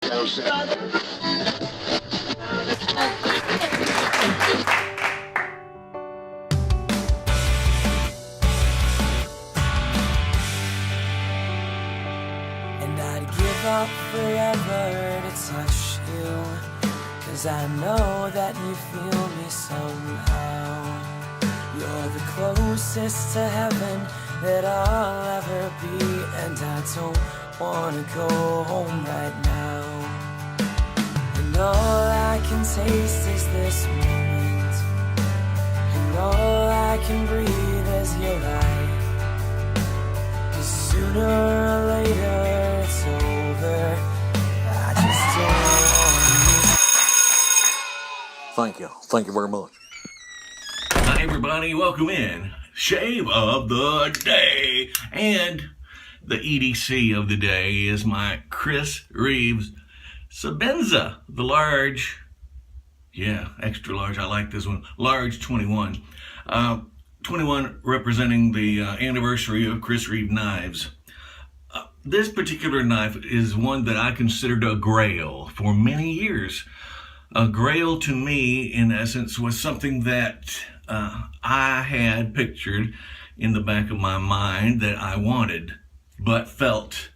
And I'd give up forever to touch you, 'cause I know that you feel me somehow. You're the closest to heaven that I'll ever be, and I don't wanna go home right now. And all I can taste is this moment, and all I can breathe is your light. 'Cause sooner or later it's over. I just don't want you. Thank you very much. Hi everybody, welcome in. Shave of the day. And the EDC of the day is my Chris Reeves Sabenza, the large, extra large, I like this one, large 21. 21 representing the anniversary of Chris Reeves knives. This particular knife is one that I considered a grail for many years. A grail to me, in essence, was something that I had pictured in the back of my mind that I wanted, but felt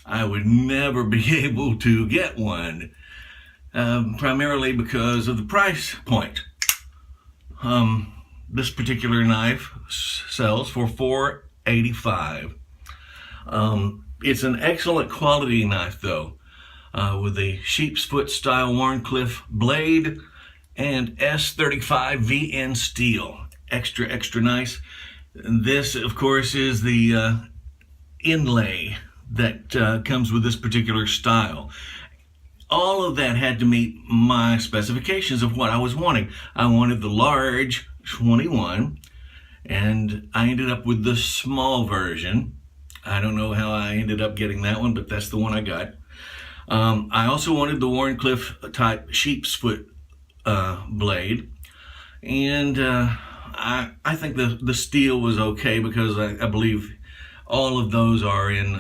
I would never be able to get one, primarily because of the price point. This particular knife sells for $4.85. It's an excellent quality knife though, with a sheep's foot style Wharncliffe blade and S35 VN steel. Extra nice. And this, of course, is the inlay that comes with this particular style. All of that had to meet my specifications of what I was wanting. I wanted the large 21, and I ended up with the small version. I don't know how I ended up getting that one, but that's the one I got. I also wanted the Wharncliffe type sheep's foot blade, and I think the steel was okay, because I believe all of those are in,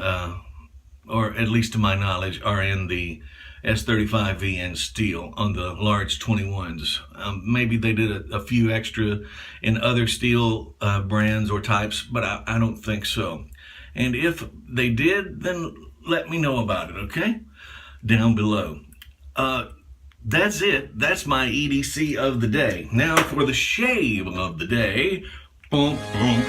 or at least to my knowledge, are in the S35 VN steel on the large 21s. Maybe they did a few extra in other steel brands or types, but I don't think so. And if they did, then let me know about it, okay? Down below. That's it. That's my EDC of the day. Now for the shave of the day. Boom, boom.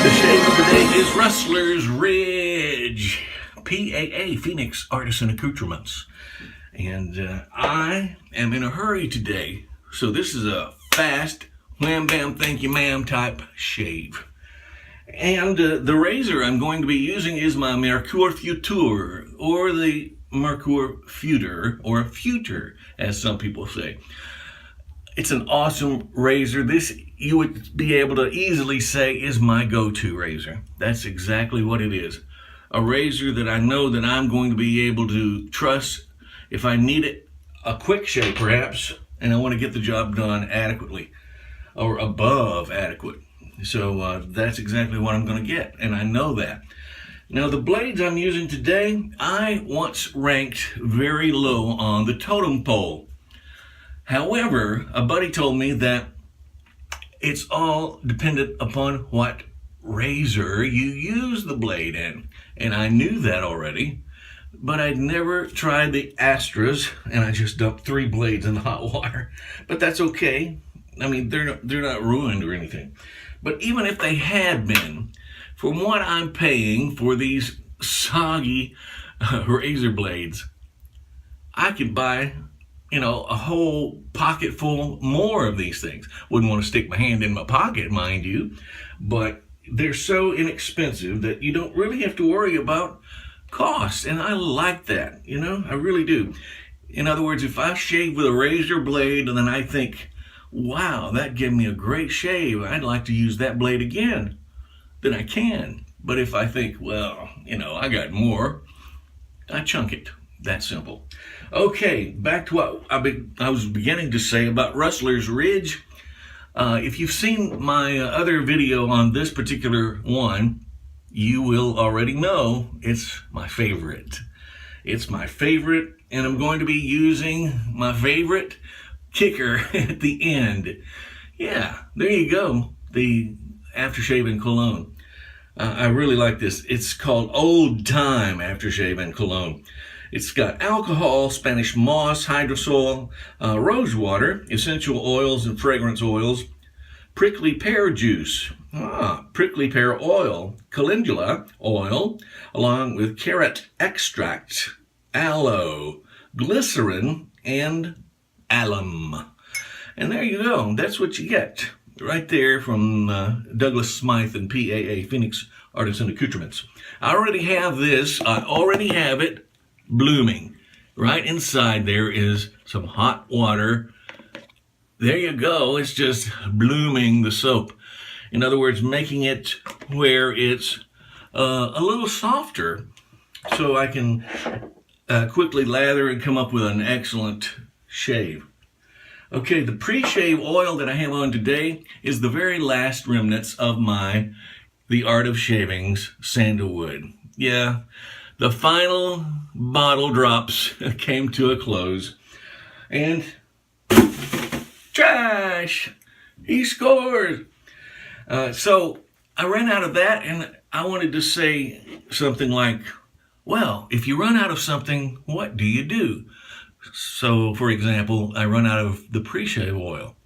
The shave of the day is Rustler's Ridge. PAA, Phoenix Artisan Accoutrements. And I am in a hurry today, so this is a fast, wham bam thank you ma'am type shave. And the razor I'm going to be using is my Mercure Futur, or the Mercure Futur, or Futur, as some people say. It's an awesome razor. This, you would be able to easily say, is my go-to razor. That's exactly what it is. A razor that I know that I'm going to be able to trust if I need it, a quick shave perhaps, and I want to get the job done adequately, or above adequate. So that's exactly what I'm going to get, and I know that. Now the blades I'm using today, I once ranked very low on the totem pole. However, a buddy told me that it's all dependent upon what razor you use the blade in, and I knew that already, but I'd never tried the Astras, and I just dumped 3 blades in the hot water. But that's okay. I mean, they're not ruined or anything. But even if they had been, from what I'm paying for these soggy razor blades, I could buy, a whole pocket full more of these things. Wouldn't want to stick my hand in my pocket, mind you, but they're so inexpensive that you don't really have to worry about cost. And I like that, I really do. In other words, if I shave with a razor blade and then I think, wow, that gave me a great shave, I'd like to use that blade again, then I can. But if I think, well, I got more, I chunk it. That simple. Okay, back to what I was beginning to say about Rustler's Ridge. If you've seen my other video on this particular one, you will already know it's my favorite. It's my favorite, and I'm going to be using my favorite kicker at the end. Yeah, there you go, the aftershave and cologne. I really like this. It's called Old Time Aftershave and Cologne. It's got alcohol, Spanish moss, hydrosol, rose water, essential oils and fragrance oils, prickly pear juice, prickly pear oil, calendula oil, along with carrot extract, aloe, glycerin, and alum. And there you go. That's what you get right there from Douglas Smythe and PAA, Phoenix Artisan Accoutrements. I already have this. I already have it blooming. Right inside there is some hot water. There you go. It's just blooming the soap. In other words, making it where it's a little softer so I can quickly lather and come up with an excellent shave. Okay, the pre-shave oil that I have on today is the very last remnants of my The Art of Shaving's sandalwood. Yeah, the final bottle drops came to a close. And trash! He scores! So I ran out of that, and I wanted to say something like, well, if you run out of something, what do you do? So, for example, I run out of the pre-shave oil.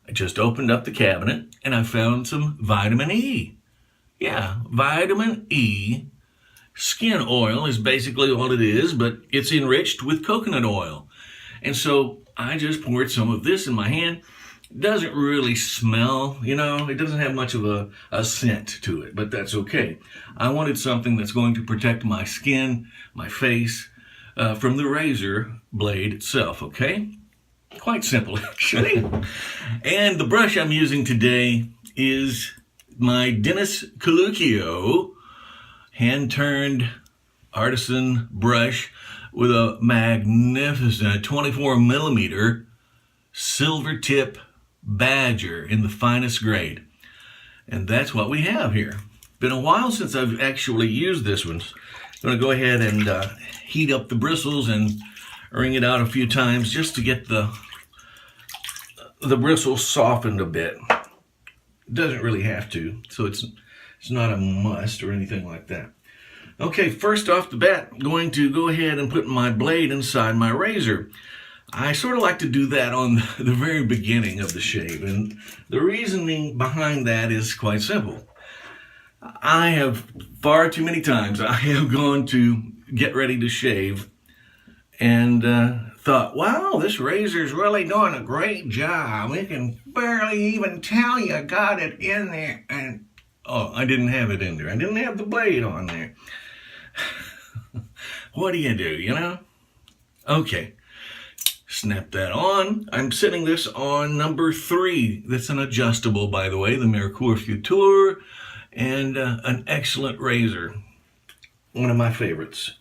I just opened up the cabinet and I found some vitamin E. Yeah, vitamin E. Skin oil is basically all it is, but it's enriched with coconut oil. And so I just poured some of this in my hand. It doesn't really smell, it doesn't have much of a scent to it, but that's okay. I wanted something that's going to protect my skin, my face, from the razor blade itself, okay? Quite simple, actually. And the brush I'm using today is my Dennis Coluccio hand-turned artisan brush with a magnificent 24 millimeter silver tip badger in the finest grade. And that's what we have here. Been a while since I've actually used this one. I'm going to go ahead and heat up the bristles and wring it out a few times just to get the bristles softened a bit. It doesn't really have to, so it's not a must or anything like that. Okay, first off the bat, I'm going to go ahead and put my blade inside my razor. I sort of like to do that on the very beginning of the shave, and the reasoning behind that is quite simple. I have far too many times I have gone to get ready to shave and thought, wow, this razor's really doing a great job. It can barely even tell you got it in there. And oh, I didn't have it in there. I didn't have the blade on there. What do you do, Okay. Snap that on. I'm setting this on number 3. That's an adjustable, by the way, the Mercure Futur, and an excellent razor. One of my favorites.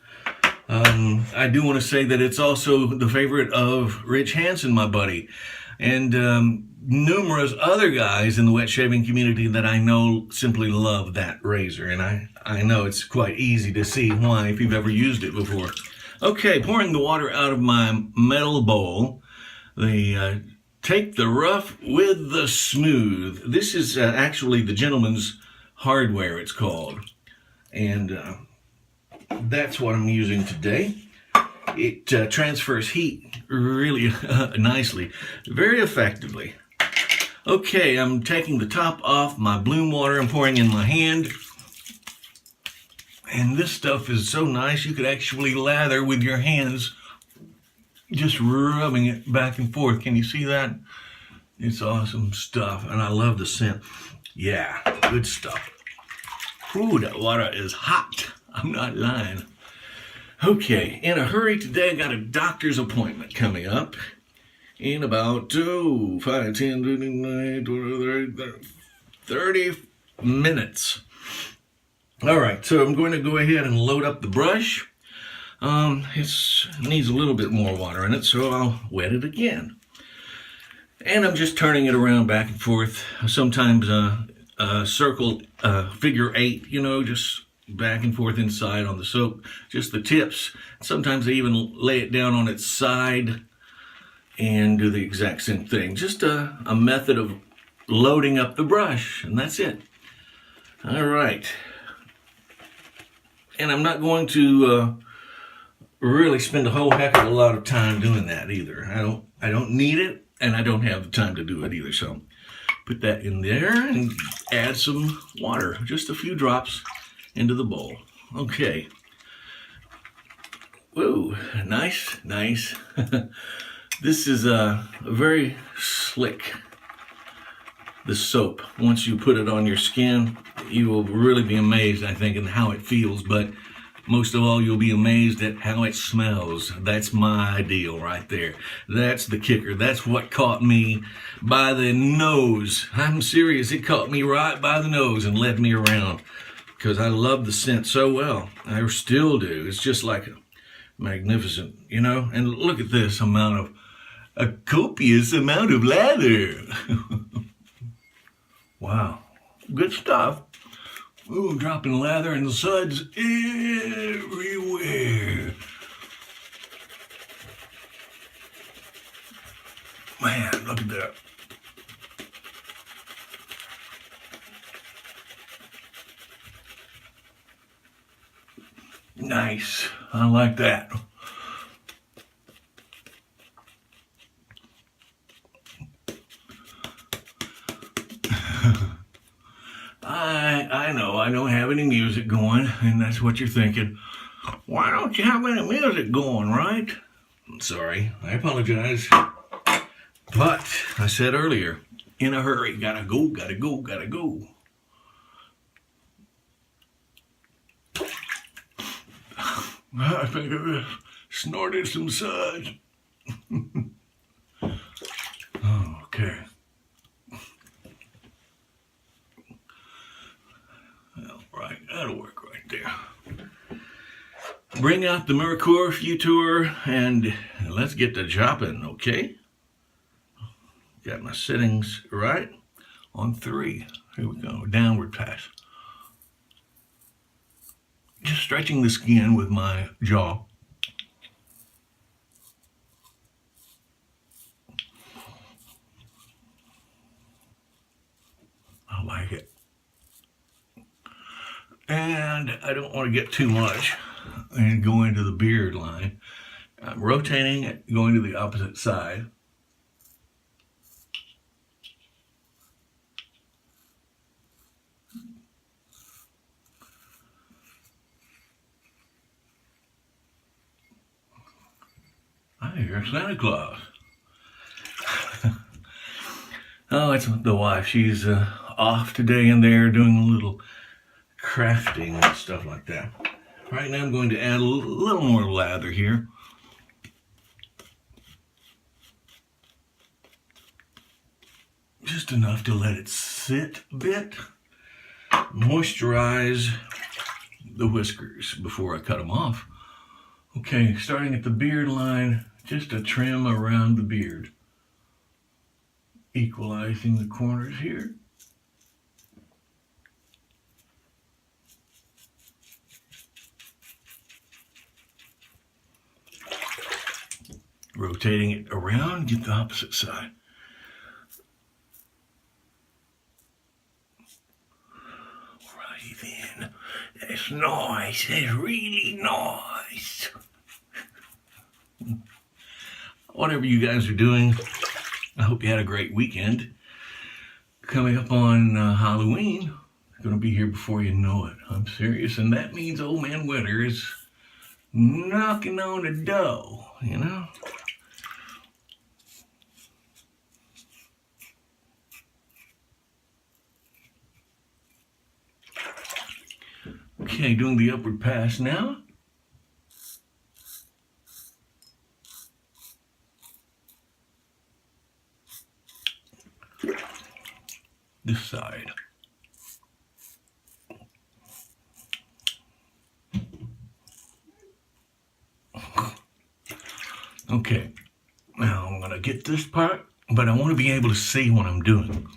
I do want to say that it's also the favorite of Rich Hansen, my buddy, and numerous other guys in the wet shaving community that I know simply love that razor, and I know it's quite easy to see why if you've ever used it before. Okay, pouring the water out of my metal bowl. Take the rough with the smooth. This is actually the Gentleman's Hardware, it's called. And that's what I'm using today. It transfers heat really nicely, very effectively. Okay, I'm taking the top off my bloom water and pouring in my hand. And this stuff is so nice, you could actually lather with your hands, just rubbing it back and forth. Can you see that? It's awesome stuff, and I love the scent. Yeah, good stuff. Ooh, that water is hot. I'm not lying. Okay, in a hurry today, I got a doctor's appointment coming up in about 5, 10, 30 minutes. All right, so I'm going to go ahead and load up the brush. It needs a little bit more water in it, so I'll wet it again. And I'm just turning it around back and forth. Sometimes circle, figure 8, you know, just back and forth inside on the soap, just the tips. Sometimes I even lay it down on its side and do the exact same thing. Just a method of loading up the brush, and that's it. All right. And I'm not going to really spend a whole heck of a lot of time doing that either. I don't need it, and I don't have the time to do it either. So put that in there and add some water, just a few drops into the bowl. Okay. Whoa, nice, nice. This is very slick, the soap. Once you put it on your skin, you will really be amazed, I think, in how it feels, but most of all, you'll be amazed at how it smells. That's my deal right there. That's the kicker. That's what caught me by the nose. I'm serious. It caught me right by the nose and led me around because I love the scent so well. I still do. It's just like magnificent, you know? And look at this a copious amount of lather. Wow. Good stuff. Ooh, dropping lather and suds everywhere. Man, look at that. Nice. I like that. I know I don't have any music going, and that's what you're thinking. Why don't you have any music going, right? I'm sorry, I apologize. But I said earlier, in a hurry, gotta go, gotta go, gotta go. I think I snorted some suds. Okay. Right, that'll work right there. Bring out the Mercure Futur and let's get to chopping, okay? Got my settings right on 3. Here we go, downward pass. Just stretching the skin with my jaw. I like it. And I don't want to get too much and go into the beard line. I'm rotating it, going to the opposite side. I hear Santa Claus. Oh, it's the wife. She's off today and they're doing a little crafting and stuff like that. Right now I'm going to add a little more lather here. Just enough to let it sit a bit. Moisturize the whiskers before I cut them off. Okay, starting at the beard line, just a trim around the beard. Equalizing the corners here. Rotating it around, get the opposite side. Right then. That's nice. That's really nice. Whatever you guys are doing, I hope you had a great weekend. Coming up on Halloween, going to be here before you know it. I'm serious, and that means Old Man Winter is knocking on the door, you know? Okay, doing the upward pass now. This side. Okay, now I'm gonna get this part, but I want to be able to see what I'm doing.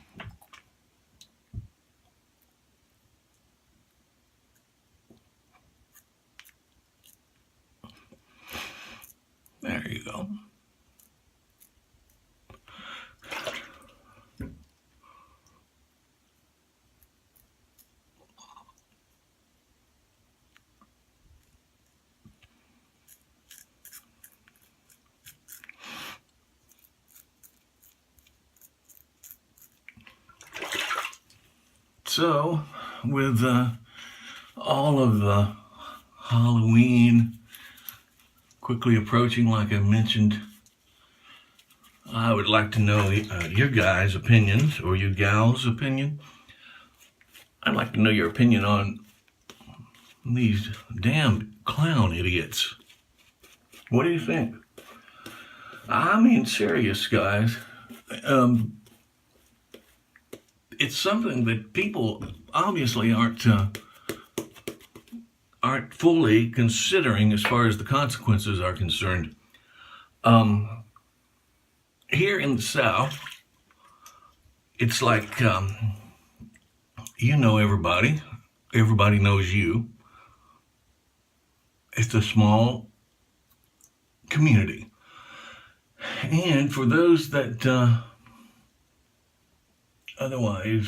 So, with all of the Halloween quickly approaching, like I mentioned, I would like to know your guys' opinions, or you gals' opinion. I'd like to know your opinion on these damn clown idiots. What do you think? I mean, serious, guys. It's something that people obviously aren't fully considering as far as the consequences are concerned. Here in the South, it's like you know everybody. Everybody knows you. It's a small community. And for those that otherwise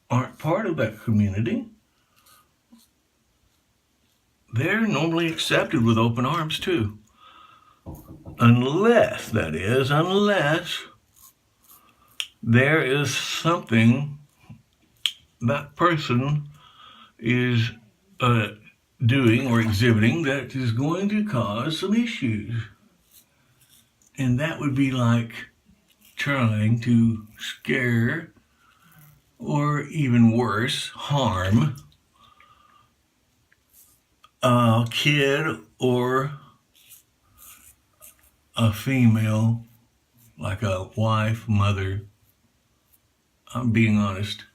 aren't part of that community, they're normally accepted with open arms too. Unless there is something that person is doing or exhibiting that is going to cause some issues. And that would be like trying to scare, or even worse, harm a kid or a female, like a wife, mother. I'm being honest.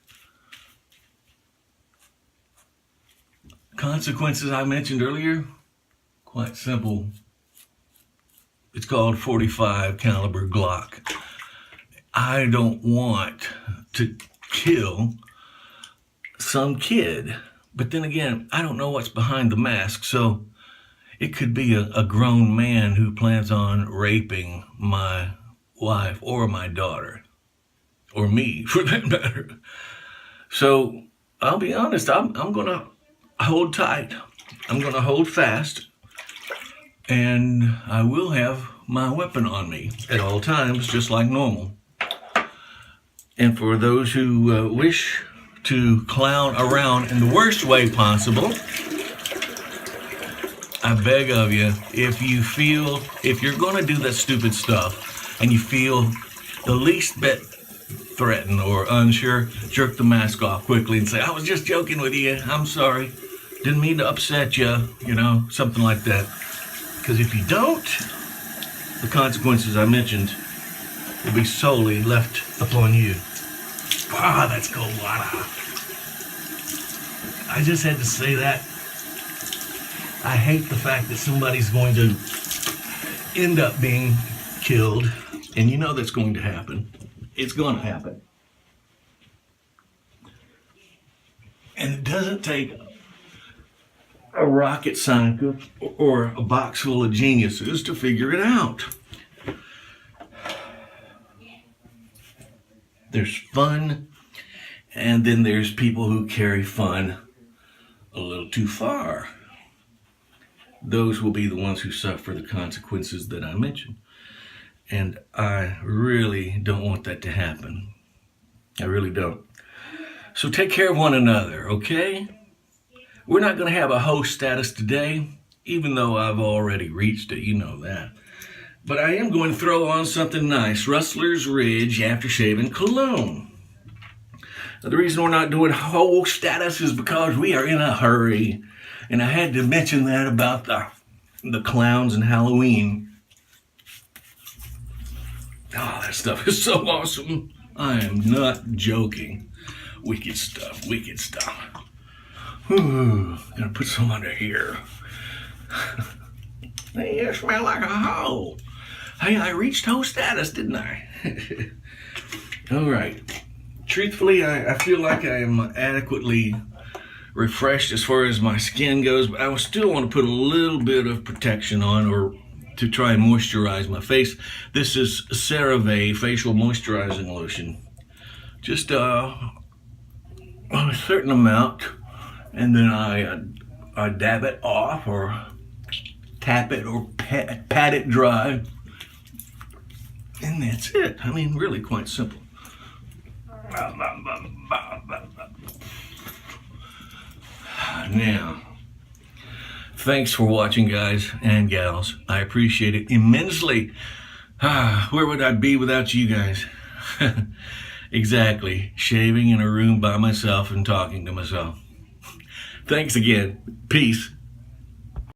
Consequences I mentioned earlier, quite simple. It's called .45 caliber Glock. I don't want to kill some kid, but then again, I don't know what's behind the mask, so it could be a grown man who plans on raping my wife or my daughter, or me for that matter. So I'll be honest, I'm gonna hold tight. I'm gonna hold fast, and I will have my weapon on me at all times, just like normal. And for those who wish to clown around in the worst way possible, I beg of you, if you're gonna do that stupid stuff and you feel the least bit threatened or unsure, jerk the mask off quickly and say, I was just joking with you, I'm sorry, didn't mean to upset you, something like that. Because if you don't, the consequences I mentioned will be solely left upon you. Ah, that's cold water. I just had to say that. I hate the fact that somebody's going to end up being killed, and you know that's going to happen. It's going to happen. And it doesn't take a rocket scientist or a box full of geniuses to figure it out. There's fun, and then there's people who carry fun a little too far. Those will be the ones who suffer the consequences that I mentioned. And I really don't want that to happen. I really don't. So take care of one another, okay? We're not going to have a host status today, even though I've already reached it, you know that. But I am going to throw on something nice, Rustler's Ridge Aftershave Cologne. Now, the reason we're not doing host status is because we are in a hurry. And I had to mention that about the clowns and Halloween. Oh, that stuff is so awesome. I am not joking. Wicked stuff, wicked stuff. Ooh, gonna put some under here. Hey, you smell like a hoe. Hey, I reached hoe status, didn't I? All right. Truthfully, I feel like I am adequately refreshed as far as my skin goes, but I still want to put a little bit of protection on, or to try and moisturize my face. This is CeraVe facial moisturizing lotion. Just a certain amount, and then I dab it off, or tap it, or pat it dry, and that's it. I mean, really quite simple. Now, thanks for watching, guys and gals. I appreciate it immensely. Where would I be without you guys? Exactly. Shaving in a room by myself and talking to myself. Thanks again. Peace.